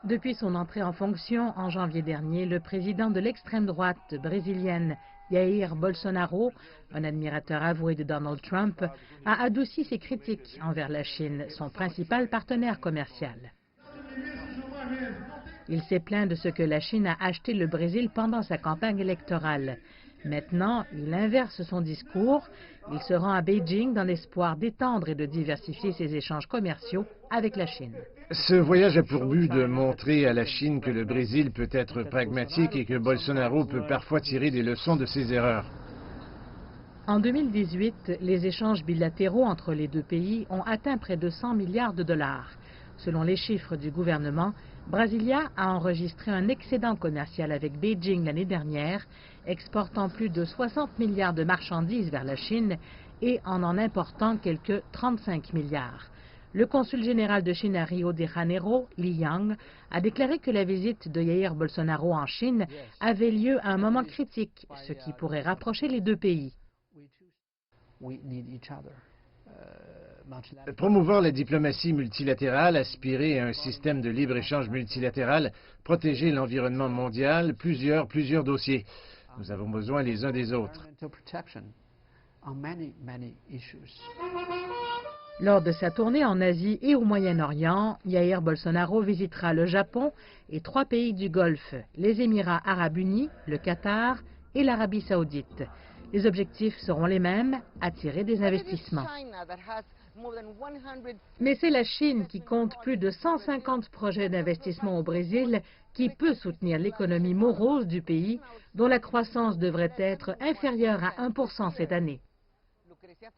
Depuis son entrée en fonction en janvier dernier, le président de l'extrême droite brésilienne, Jair Bolsonaro, un admirateur avoué de Donald Trump, a adouci ses critiques envers la Chine, son principal partenaire commercial. Il s'est plaint de ce que la Chine a acheté le Brésil pendant sa campagne électorale. Maintenant, il inverse son discours. Il se rend à Beijing dans l'espoir d'étendre et de diversifier ses échanges commerciaux avec la Chine. Ce voyage a pour but de montrer à la Chine que le Brésil peut être pragmatique et que Bolsonaro peut parfois tirer des leçons de ses erreurs. En 2018, les échanges bilatéraux entre les deux pays ont atteint près de 100 milliards de dollars. Selon les chiffres du gouvernement, Brasilia a enregistré un excédent commercial avec Beijing l'année dernière, exportant plus de 60 milliards de marchandises vers la Chine et en important quelques 35 milliards. Le consul général de Chine à Rio de Janeiro, Li Yang, a déclaré que la visite de Jair Bolsonaro en Chine avait lieu à un moment critique, ce qui pourrait rapprocher les deux pays. Promouvoir la diplomatie multilatérale, aspirer à un système de libre-échange multilatéral, protéger l'environnement mondial, plusieurs dossiers. Nous avons besoin les uns des autres. Lors de sa tournée en Asie et au Moyen-Orient, Jair Bolsonaro visitera le Japon et 3 pays du Golfe, les Émirats arabes unis, le Qatar et l'Arabie saoudite. Les objectifs seront les mêmes, attirer des investissements. Mais c'est la Chine qui compte plus de 150 projets d'investissement au Brésil qui peut soutenir l'économie morose du pays, dont la croissance devrait être inférieure à 1% cette année.